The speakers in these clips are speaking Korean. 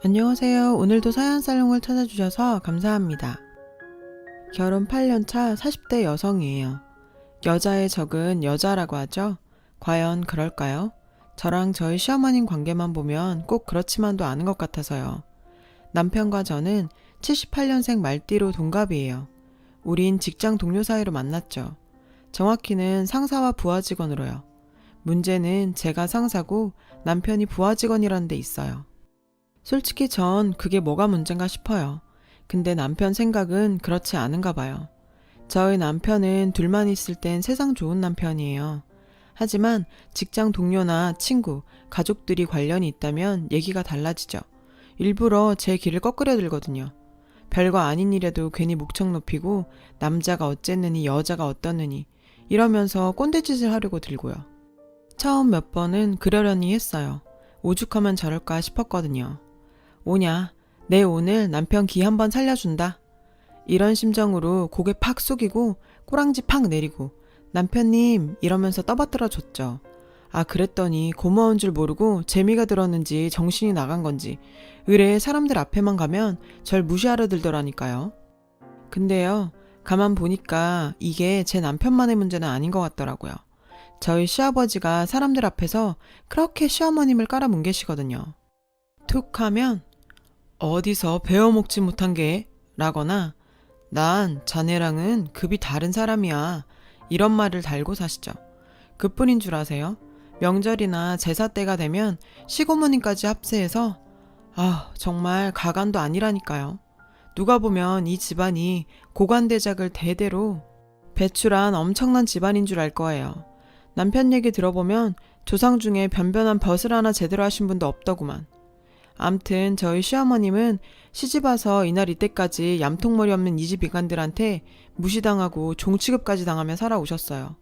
안녕하세요. 오늘도 사연살롱을 찾아주셔서 감사합니다. 결혼 8년차 40대 여성이에요. 여자의 적은 여자라고 하죠. 과연 그럴까요? 저랑 저희 시어머님 관계만 보면 꼭 그렇지만도 않은 것 같아서요. 남편과 저는 78년생 말띠로 동갑이에요. 우린 직장 동료 사이로 만났죠. 정확히는 상사와 부하 직원으로요. 문제는 제가 상사고 남편이 부하 직원이라는 데 있어요. 솔직히 전 그게 뭐가 문제인가 싶어요. 근데 남편 생각은 그렇지 않은가 봐요. 저희 남편은 둘만 있을 땐 세상 좋은 남편이에요. 하지만 직장 동료나 친구, 가족들이 관련이 있다면 얘기가 달라지죠. 일부러 제 길을 거꾸려 들거든요. 별거 아닌 일에도 괜히 목청 높이고 남자가 어쨌느니 여자가 어떻느니 이러면서 꼰대짓을 하려고 들고요. 처음 몇 번은 그러려니 했어요. 오죽하면 저럴까 싶었거든요. 오냐, 내 오늘 남편 기 한번 살려준다. 이런 심정으로 고개 팍 숙이고 꼬랑지 팍 내리고 남편님 이러면서 떠받들어 줬죠. 아, 그랬더니 고마운 줄 모르고 재미가 들었는지 정신이 나간 건지 의뢰 사람들 앞에만 가면 절 무시하려 들더라니까요. 근데요, 가만 보니까 이게 제 남편만의 문제는 아닌 것 같더라고요. 저희 시아버지가 사람들 앞에서 그렇게 시어머님을 깔아뭉개시거든요. 툭 하면 어디서 배워먹지 못한 게? 라거나 난 자네랑은 급이 다른 사람이야. 이런 말을 달고 사시죠. 그뿐인 줄 아세요? 명절이나 제사 때가 되면 시고모님까지 합세해서 정말 가관도 아니라니까요. 누가 보면 이 집안이 고관대작을 대대로 배출한 엄청난 집안인 줄 알 거예요. 남편 얘기 들어보면 조상 중에 변변한 벼슬 하나 제대로 하신 분도 없더구만. 암튼 저희 시어머님은 시집와서 이날 이때까지 얌통머리 없는 이 집 이간들한테 무시당하고 종취급까지 당하며 살아오셨어요.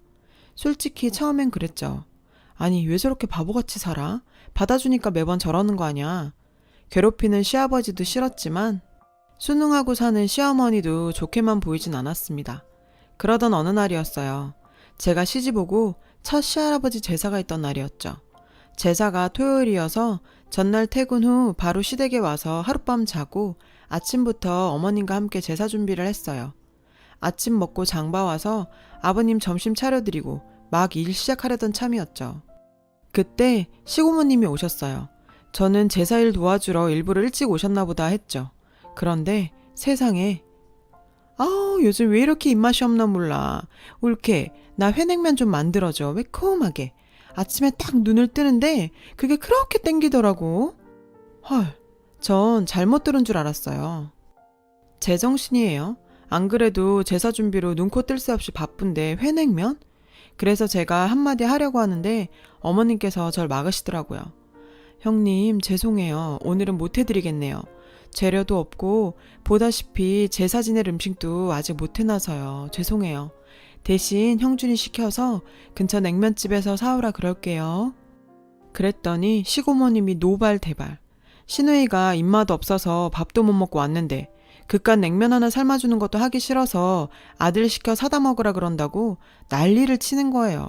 솔직히 처음엔 그랬죠. 아니 왜 저렇게 바보같이 살아? 받아주니까 매번 저러는 거 아냐. 괴롭히는 시아버지도 싫었지만 순응하고 사는 시어머니도 좋게만 보이진 않았습니다. 그러던 어느 날이었어요. 제가 시집 오고 첫 시할아버지 제사가 있던 날이었죠. 제사가 토요일이어서 전날 퇴근 후 바로 시댁에 와서 하룻밤 자고 아침부터 어머님과 함께 제사 준비를 했어요. 아침 먹고 장봐 와서 아버님 점심 차려드리고 막 일 시작하려던 참이었죠. 그때 시고모님이 오셨어요. 저는 제사일 도와주러 일부러 일찍 오셨나 보다 했죠. 그런데 세상에 요즘 왜 이렇게 입맛이 없나 몰라. 올케 나 회냉면 좀 만들어줘. 매콤하게. 아침에 딱 눈을 뜨는데 그게 그렇게 땡기더라고. 헐, 전 잘못 들은 줄 알았어요. 제정신이에요. 안 그래도 제사 준비로 눈코 뜰 새 없이 바쁜데 회냉면? 그래서 제가 한마디 하려고 하는데 어머님께서 절 막으시더라고요. 형님 죄송해요. 오늘은 못 해드리겠네요. 재료도 없고 보다시피 제사 지낼 음식도 아직 못 해놔서요. 죄송해요. 대신 형준이 시켜서 근처 냉면집에서 사오라 그럴게요. 그랬더니 시고모님이 노발대발. 시누이가 입맛 없어서 밥도 못 먹고 왔는데 그깟 냉면 하나 삶아주는 것도 하기 싫어서 아들 시켜 사다 먹으라 그런다고 난리를 치는 거예요.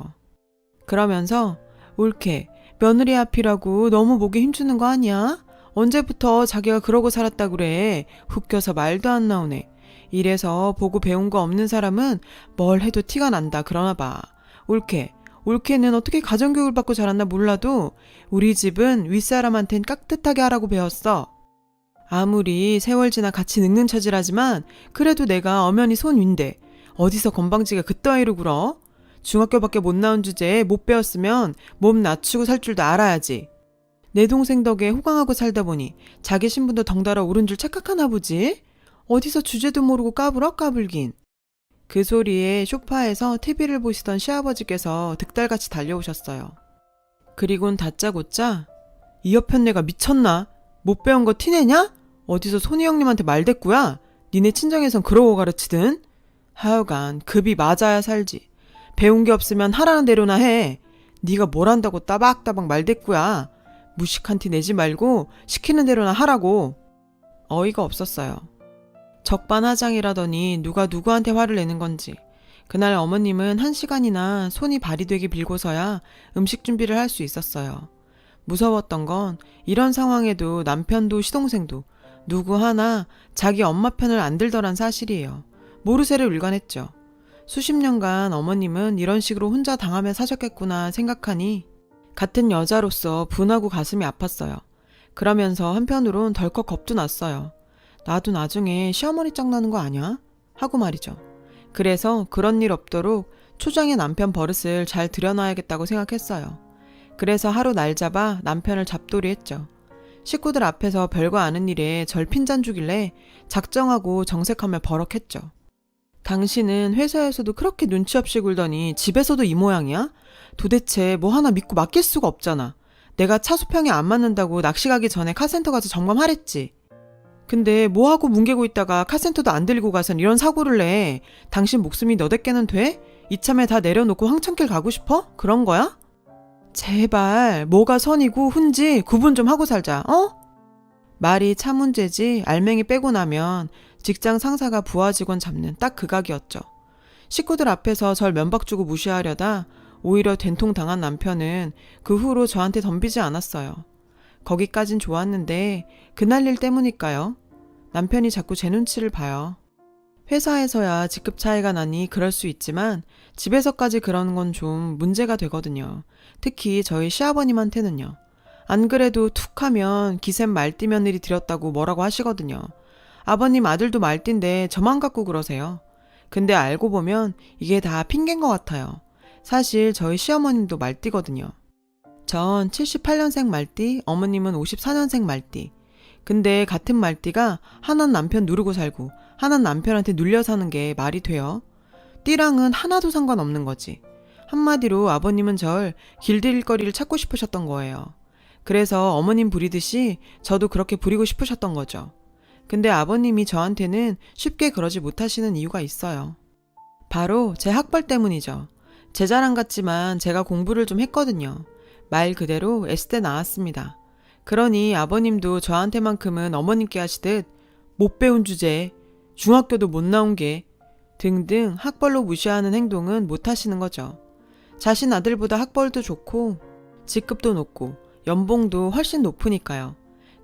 그러면서 올케 며느리 앞이라고 너무 목에 힘주는 거 아니야? 언제부터 자기가 그러고 살았다 그래. 웃겨서 말도 안 나오네. 이래서 보고 배운 거 없는 사람은 뭘 해도 티가 난다 그러나 봐. 올케는 어떻게 가정교육을 받고 자랐나 몰라도 우리 집은 윗사람한텐 깍듯하게 하라고 배웠어. 아무리 세월 지나 같이 늙는 처지라지만 그래도 내가 엄연히 손 윈데 어디서 건방지게 그따위로 굴어? 중학교밖에 못 나온 주제에 못 배웠으면 몸 낮추고 살 줄도 알아야지. 내 동생 덕에 호강하고 살다 보니 자기 신분도 덩달아 오른 줄 착각하나 보지? 어디서 주제도 모르고 까불긴. 그 소리에 소파에서 TV를 보시던 시아버지께서 득달같이 달려오셨어요. 그리곤 다짜고짜 이 여편네가 미쳤나? 못 배운 거 티내냐? 어디서 손희 형님한테 말대꾸야? 니네 친정에선 그러고 가르치든? 하여간 급이 맞아야 살지. 배운 게 없으면 하라는 대로나 해. 네가 뭘 한다고 따박따박 말대꾸야. 무식한 티 내지 말고 시키는 대로나 하라고. 어이가 없었어요. 적반하장이라더니 누가 누구한테 화를 내는 건지. 그날 어머님은 1시간이나 손이 발이 되게 빌고서야 음식 준비를 할 수 있었어요. 무서웠던 건 이런 상황에도 남편도 시동생도 누구 하나 자기 엄마 편을 안 들더란 사실이에요. 모르쇠를 일관했죠. 수십 년간 어머님은 이런 식으로 혼자 당하며 사셨겠구나 생각하니 같은 여자로서 분하고 가슴이 아팠어요. 그러면서 한편으론 덜컥 겁도 났어요. 나도 나중에 시어머니 짝 나는 거 아니야? 하고 말이죠. 그래서 그런 일 없도록 초장의 남편 버릇을 잘 들여놔야겠다고 생각했어요. 그래서 하루 날 잡아 남편을 잡돌이했죠. 식구들 앞에서 별거 아닌 일에 절 핀잔 주길래 작정하고 정색하며 버럭했죠. 당신은 회사에서도 그렇게 눈치 없이 굴더니 집에서도 이 모양이야? 도대체 뭐 하나 믿고 맡길 수가 없잖아. 내가 차 수평이 안 맞는다고 낚시 가기 전에 카센터 가서 점검하랬지. 근데 뭐하고 뭉개고 있다가 카센터도 안 들고 가선 이런 사고를 내. 당신 목숨이 너댓게는 돼? 이참에 다 내려놓고 황천길 가고 싶어? 그런 거야? 제발 뭐가 선이고 훈지 구분 좀 하고 살자. 말이 차 문제지 알맹이 빼고 나면 직장 상사가 부하 직원 잡는 딱 그 각이었죠. 식구들 앞에서 절 면박 주고 무시하려다 오히려 된통 당한 남편은 그 후로 저한테 덤비지 않았어요. 거기까진 좋았는데 그날 일 때문일까요? 남편이 자꾸 제 눈치를 봐요. 회사에서야 직급 차이가 나니 그럴 수 있지만 집에서까지 그러는 건 좀 문제가 되거든요. 특히 저희 시아버님한테는요. 안 그래도 툭 하면 기샘 말띠 며느리 들였다고 뭐라고 하시거든요. 아버님 아들도 말띠인데 저만 갖고 그러세요. 근데 알고 보면 이게 다 핑계인 것 같아요. 사실 저희 시어머님도 말띠거든요. 전 78년생 말띠, 어머님은 54년생 말띠. 근데 같은 말띠가 하나는 남편 누르고 살고 하나는 남편한테 눌려 사는 게 말이 돼요? 띠랑은 하나도 상관없는 거지. 한마디로 아버님은 절 길들일 거리를 찾고 싶으셨던 거예요. 그래서 어머님 부리듯이 저도 그렇게 부리고 싶으셨던 거죠. 근데 아버님이 저한테는 쉽게 그러지 못하시는 이유가 있어요. 바로 제 학벌 때문이죠. 제 자랑 같지만 제가 공부를 좀 했거든요. 말 그대로 S대 나왔습니다. 그러니 아버님도 저한테만큼은 어머님께 하시듯 못 배운 주제에 중학교도 못 나온 게 등등 학벌로 무시하는 행동은 못 하시는 거죠. 자신 아들보다 학벌도 좋고 직급도 높고 연봉도 훨씬 높으니까요.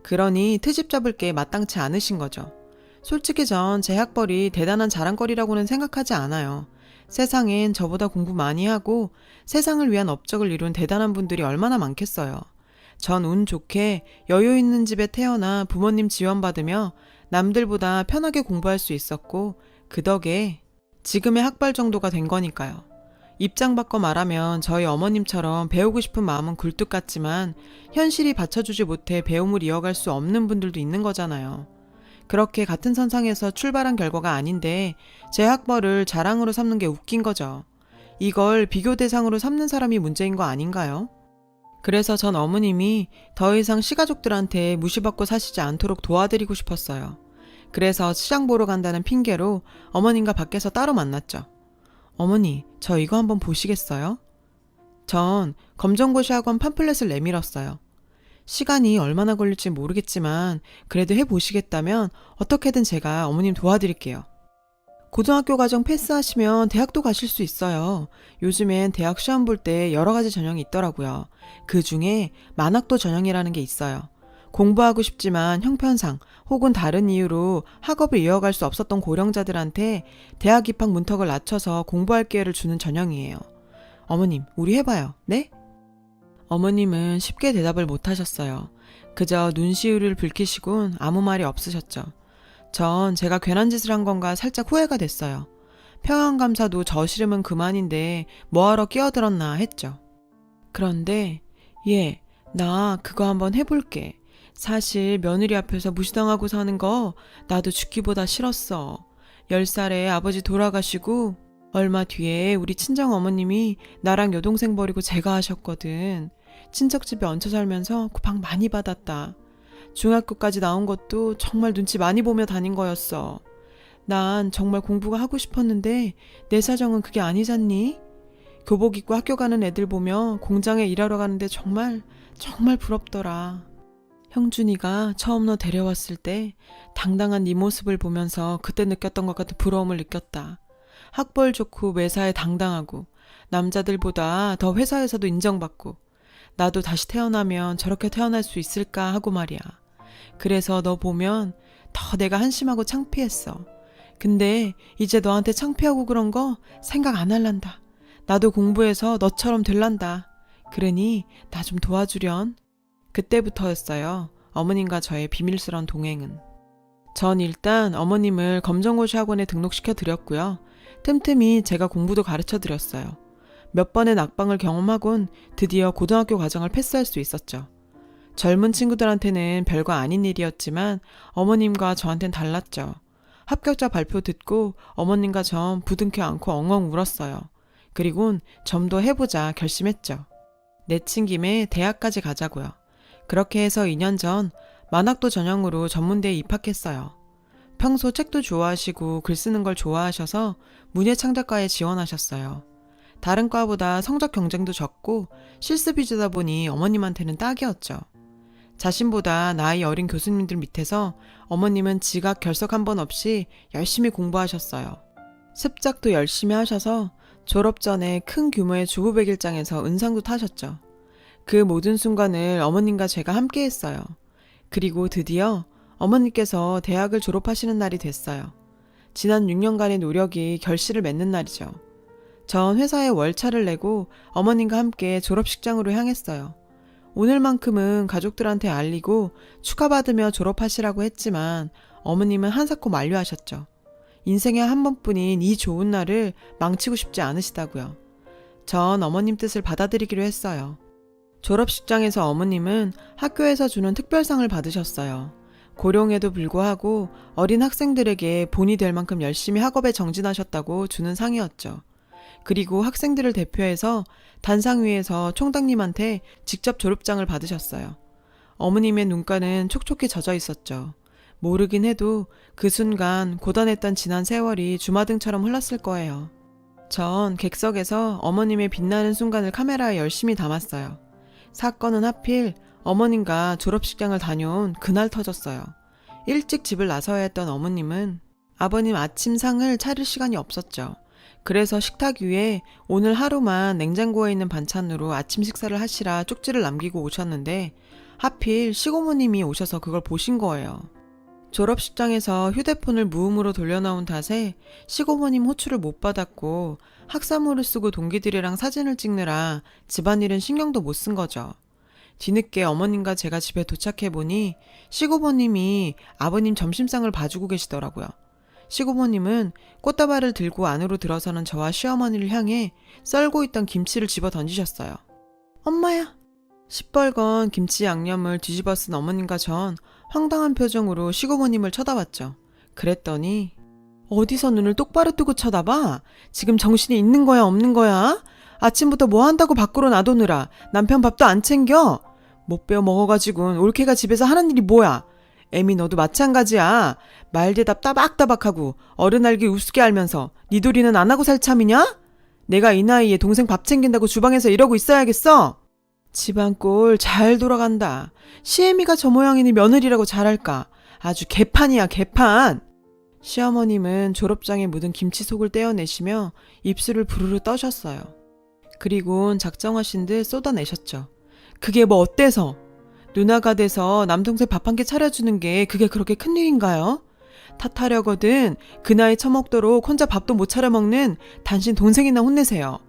그러니 트집 잡을 게 마땅치 않으신 거죠. 솔직히 전 제 학벌이 대단한 자랑거리라고는 생각하지 않아요. 세상엔 저보다 공부 많이 하고 세상을 위한 업적을 이룬 대단한 분들이 얼마나 많겠어요. 전 운 좋게 여유 있는 집에 태어나 부모님 지원받으며 남들보다 편하게 공부할 수 있었고 그 덕에 지금의 학벌 정도가 된 거니까요. 입장 바꿔 말하면 저희 어머님처럼 배우고 싶은 마음은 굴뚝 같지만 현실이 받쳐주지 못해 배움을 이어갈 수 없는 분들도 있는 거잖아요. 그렇게 같은 선상에서 출발한 결과가 아닌데 제 학벌을 자랑으로 삼는 게 웃긴 거죠. 이걸 비교 대상으로 삼는 사람이 문제인 거 아닌가요? 그래서 전 어머님이 더 이상 시가족들한테 무시받고 사시지 않도록 도와드리고 싶었어요. 그래서 시장 보러 간다는 핑계로 어머님과 밖에서 따로 만났죠. 어머니, 저 이거 한번 보시겠어요? 전 검정고시 학원 팜플렛을 내밀었어요. 시간이 얼마나 걸릴지 모르겠지만 그래도 해보시겠다면 어떻게든 제가 어머님 도와드릴게요. 고등학교 과정 패스하시면 대학도 가실 수 있어요. 요즘엔 대학 시험 볼 때 여러 가지 전형이 있더라고요. 그 중에 만학도 전형이라는 게 있어요. 공부하고 싶지만 형편상 혹은 다른 이유로 학업을 이어갈 수 없었던 고령자들한테 대학 입학 문턱을 낮춰서 공부할 기회를 주는 전형이에요. 어머님, 우리 해봐요. 네? 어머님은 쉽게 대답을 못 하셨어요. 그저 눈시울을 붉히시곤 아무 말이 없으셨죠. 전 제가 괜한 짓을 한 건가 살짝 후회가 됐어요. 평양감사도 저 싫으면 그만인데 뭐하러 끼어들었나 했죠. 그런데 나 그거 한번 해볼게. 사실 며느리 앞에서 무시당하고 사는 거 나도 죽기보다 싫었어. 10살에 아버지 돌아가시고 얼마 뒤에 우리 친정어머님이 나랑 여동생 버리고 제가 하셨거든. 친척집에 얹혀 살면서 구박 많이 받았다. 중학교까지 나온 것도 정말 눈치 많이 보며 다닌 거였어. 난 정말 공부가 하고 싶었는데 내 사정은 그게 아니잖니? 교복 입고 학교 가는 애들 보며 공장에 일하러 가는데 정말 부럽더라. 형준이가 처음 너 데려왔을 때 당당한 네 모습을 보면서 그때 느꼈던 것 같은 부러움을 느꼈다. 학벌 좋고 매사에 당당하고 남자들보다 더 회사에서도 인정받고 나도 다시 태어나면 저렇게 태어날 수 있을까 하고 말이야. 그래서 너 보면 더 내가 한심하고 창피했어. 근데 이제 너한테 창피하고 그런 거 생각 안 할란다. 나도 공부해서 너처럼 될란다. 그러니 나 좀 도와주련. 그때부터였어요. 어머님과 저의 비밀스러운 동행은. 전 일단 어머님을 검정고시 학원에 등록시켜 드렸고요. 틈틈이 제가 공부도 가르쳐 드렸어요. 몇 번의 낙방을 경험하곤 드디어 고등학교 과정을 패스할 수 있었죠. 젊은 친구들한테는 별거 아닌 일이었지만 어머님과 저한텐 달랐죠. 합격자 발표 듣고 어머님과 전 부둥켜 안고 엉엉 울었어요. 그리곤 좀 더 해보자 결심했죠. 내친 김에 대학까지 가자고요. 그렇게 해서 2년 전 만학도 전형으로 전문대에 입학했어요. 평소 책도 좋아하시고 글 쓰는 걸 좋아하셔서 문예창작과에 지원하셨어요. 다른 과보다 성적 경쟁도 적고 실습 위주다 보니 어머님한테는 딱이었죠. 자신보다 나이 어린 교수님들 밑에서 어머님은 지각 결석 한 번 없이 열심히 공부하셨어요. 습작도 열심히 하셔서 졸업 전에 큰 규모의 주부백일장에서 은상도 타셨죠. 그 모든 순간을 어머님과 제가 함께 했어요. 그리고 드디어 어머님께서 대학을 졸업하시는 날이 됐어요. 지난 6년간의 노력이 결실을 맺는 날이죠. 전 회사에 월차를 내고 어머님과 함께 졸업식장으로 향했어요. 오늘만큼은 가족들한테 알리고 축하받으며 졸업하시라고 했지만 어머님은 한사코 만류하셨죠. 인생에 한 번뿐인 이 좋은 날을 망치고 싶지 않으시다고요. 전 어머님 뜻을 받아들이기로 했어요. 졸업식장에서 어머님은 학교에서 주는 특별상을 받으셨어요. 고령에도 불구하고 어린 학생들에게 본이 될 만큼 열심히 학업에 정진하셨다고 주는 상이었죠. 그리고 학생들을 대표해서 단상 위에서 총장님한테 직접 졸업장을 받으셨어요. 어머님의 눈가는 촉촉히 젖어 있었죠. 모르긴 해도 그 순간 고단했던 지난 세월이 주마등처럼 흘렀을 거예요. 전 객석에서 어머님의 빛나는 순간을 카메라에 열심히 담았어요. 사건은 하필 어머님과 졸업식장을 다녀온 그날 터졌어요. 일찍 집을 나서야 했던 어머님은 아버님 아침상을 차릴 시간이 없었죠. 그래서 식탁 위에 오늘 하루만 냉장고에 있는 반찬으로 아침 식사를 하시라 쪽지를 남기고 오셨는데 하필 시고모님이 오셔서 그걸 보신 거예요. 졸업식장에서 휴대폰을 무음으로 돌려놓은 탓에 시고모님 호출을 못 받았고 학사모를 쓰고 동기들이랑 사진을 찍느라 집안일은 신경도 못 쓴 거죠. 뒤늦게 어머님과 제가 집에 도착해보니 시고모님이 아버님 점심상을 봐주고 계시더라고요. 시고모님은 꽃다발을 들고 안으로 들어서는 저와 시어머니를 향해 썰고 있던 김치를 집어 던지셨어요. 엄마야! 시뻘건 김치 양념을 뒤집어 쓴 어머님과 전 황당한 표정으로 시고모님을 쳐다봤죠. 그랬더니 어디서 눈을 똑바로 뜨고 쳐다봐? 지금 정신이 있는 거야 없는 거야? 아침부터 뭐 한다고 밖으로 놔두느라 남편 밥도 안 챙겨? 못 배워 먹어가지고는 올케가 집에서 하는 일이 뭐야? 애미 너도 마찬가지야. 말대답 따박따박하고 어른 알기 우습게 알면서 니돌이는 안 하고 살 참이냐? 내가 이 나이에 동생 밥 챙긴다고 주방에서 이러고 있어야겠어? 집안 꼴 잘 돌아간다. 시애미가 저 모양이니 며느리라고 잘할까? 아주 개판이야 개판. 시어머님은 졸업장에 묻은 김치속을 떼어내시며 입술을 부르르 떠셨어요. 그리곤 작정하신 듯 쏟아내셨죠. 그게 뭐 어때서? 누나가 돼서 남동생 밥 한 끼 차려주는 게 그게 그렇게 큰일인가요? 탓하려거든 그 나이 처먹도록 혼자 밥도 못 차려 먹는 단신 동생이나 혼내세요.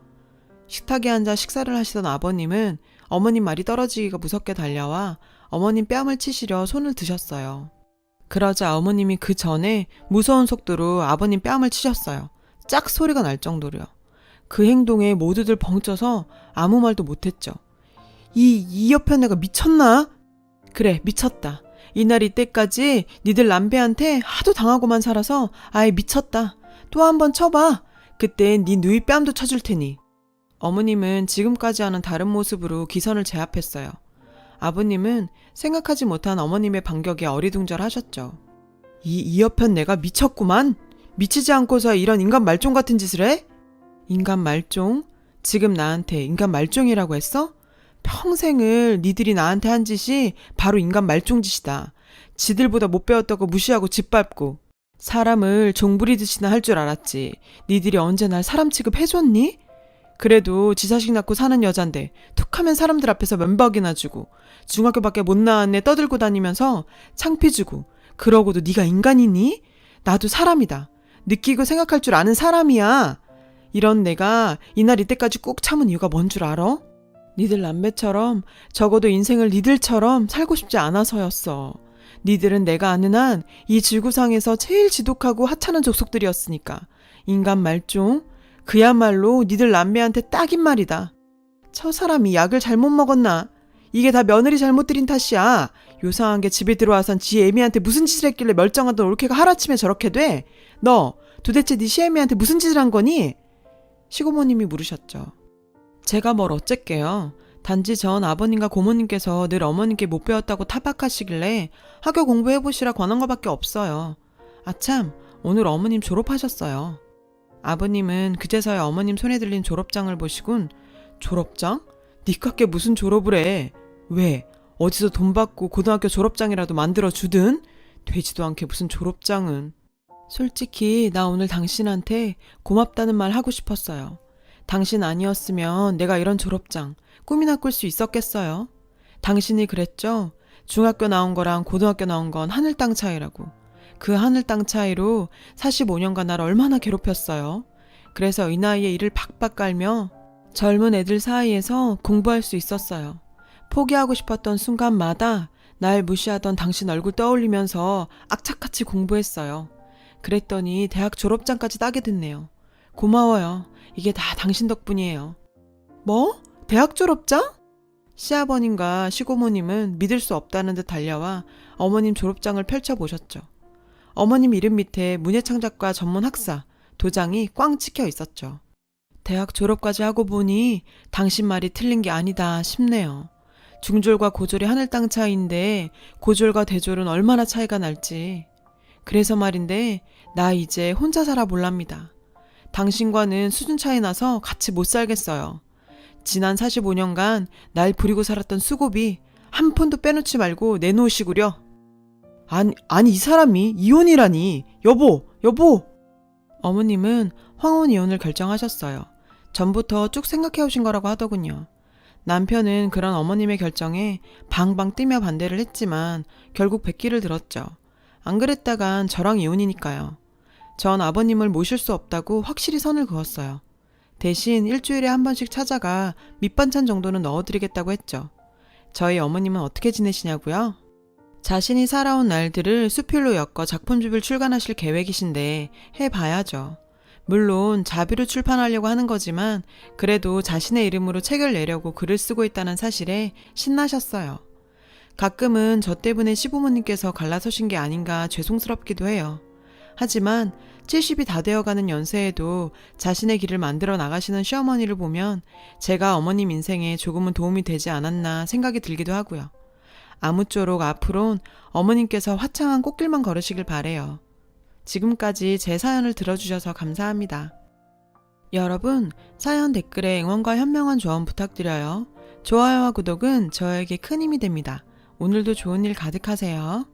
식탁에 앉아 식사를 하시던 아버님은 어머님 말이 떨어지기가 무섭게 달려와 어머님 뺨을 치시려 손을 드셨어요. 그러자 어머님이 그 전에 무서운 속도로 아버님 뺨을 치셨어요. 짝 소리가 날 정도로요. 그 행동에 모두들 벙쪄서 아무 말도 못했죠. 이 옆에 내가 미쳤나? 그래 미쳤다. 이날 이때까지 니들 남배한테 하도 당하고만 살아서 아예 미쳤다. 또 한 번 쳐봐. 그땐 네 누이 뺨도 쳐줄 테니. 어머님은 지금까지 하는 다른 모습으로 기선을 제압했어요. 아버님은 생각하지 못한 어머님의 반격에 어리둥절하셨죠. 이 옆편 내가 미쳤구만. 미치지 않고서 이런 인간 말종 같은 짓을 해? 인간 말종? 지금 나한테 인간 말종이라고 했어? 평생을 니들이 나한테 한 짓이 바로 인간 말종 짓이다. 지들보다 못 배웠다고 무시하고 짓밟고 사람을 종부리듯이나 할 줄 알았지. 니들이 언제 날 사람 취급해줬니? 그래도 지 자식 낳고 사는 여잔데 툭하면 사람들 앞에서 면박이나 주고 중학교밖에 못 나왔네 떠들고 다니면서 창피 주고 그러고도 네가 인간이니? 나도 사람이다. 느끼고 생각할 줄 아는 사람이야. 이런 내가 이날 이때까지 꾹 참은 이유가 뭔 줄 알아? 니들 남매처럼 적어도 인생을 니들처럼 살고 싶지 않아서였어. 니들은 내가 아는 한 이 지구상에서 제일 지독하고 하찮은 족속들이었으니까. 인간 말종? 그야말로 니들 남매한테 딱인 말이다. 저 사람이 약을 잘못 먹었나? 이게 다 며느리 잘못 들인 탓이야. 요상한 게 집에 들어와선 지 애미한테 무슨 짓을 했길래 멀쩡하던 올케가 하루아침에 저렇게 돼? 너 도대체 네 시애미한테 무슨 짓을 한 거니? 시고모님이 물으셨죠. 제가 뭘 어쨌게요. 단지 전 아버님과 고모님께서 늘 어머님께 못 배웠다고 타박하시길래 학교 공부해보시라 권한 것밖에 없어요. 아참, 오늘 어머님 졸업하셨어요. 아버님은 그제서야 어머님 손에 들린 졸업장을 보시곤 졸업장? 니깎게 무슨 졸업을 해? 왜? 어디서 돈 받고 고등학교 졸업장이라도 만들어주든? 되지도 않게 무슨 졸업장은. 솔직히 나 오늘 당신한테 고맙다는 말 하고 싶었어요. 당신 아니었으면 내가 이런 졸업장 꿈이나 꿀 수 있었겠어요? 당신이 그랬죠? 중학교 나온 거랑 고등학교 나온 건 하늘 땅 차이라고. 그 하늘 땅 차이로 45년간 날 얼마나 괴롭혔어요. 그래서 이 나이에 이를 박박 깔며 젊은 애들 사이에서 공부할 수 있었어요. 포기하고 싶었던 순간마다 날 무시하던 당신 얼굴 떠올리면서 악착같이 공부했어요. 그랬더니 대학 졸업장까지 따게 됐네요. 고마워요. 이게 다 당신 덕분이에요. 뭐? 대학 졸업장? 시아버님과 시고모님은 믿을 수 없다는 듯 달려와 어머님 졸업장을 펼쳐보셨죠. 어머님 이름 밑에 문예창작과 전문 학사, 도장이 꽝 찍혀 있었죠. 대학 졸업까지 하고 보니 당신 말이 틀린 게 아니다 싶네요. 중졸과 고졸이 하늘 땅 차이인데 고졸과 대졸은 얼마나 차이가 날지. 그래서 말인데 나 이제 혼자 살아 볼랍니다. 당신과는 수준 차이 나서 같이 못 살겠어요. 지난 45년간 날 부리고 살았던 수고비 한 푼도 빼놓지 말고 내놓으시구려. 아니 이 사람이 이혼이라니. 여보. 어머님은 황혼 이혼을 결정하셨어요. 전부터 쭉 생각해오신 거라고 하더군요. 남편은 그런 어머님의 결정에 방방 뛰며 반대를 했지만 결국 백기를 들었죠. 안 그랬다간 저랑 이혼이니까요. 전 아버님을 모실 수 없다고 확실히 선을 그었어요. 대신 일주일에 한 번씩 찾아가 밑반찬 정도는 넣어드리겠다고 했죠. 저희 어머님은 어떻게 지내시냐고요? 자신이 살아온 날들을 수필로 엮어 작품집을 출간하실 계획이신데 해봐야죠. 물론 자비로 출판하려고 하는 거지만 그래도 자신의 이름으로 책을 내려고 글을 쓰고 있다는 사실에 신나셨어요. 가끔은 저 때문에 시부모님께서 갈라서신 게 아닌가 죄송스럽기도 해요. 하지만 70이 다 되어가는 연세에도 자신의 길을 만들어 나가시는 시어머니를 보면 제가 어머님 인생에 조금은 도움이 되지 않았나 생각이 들기도 하고요. 아무쪼록 앞으론 어머님께서 화창한 꽃길만 걸으시길 바래요. 지금까지 제 사연을 들어주셔서 감사합니다. 여러분, 사연 댓글에 응원과 현명한 조언 부탁드려요. 좋아요와 구독은 저에게 큰 힘이 됩니다. 오늘도 좋은 일 가득하세요.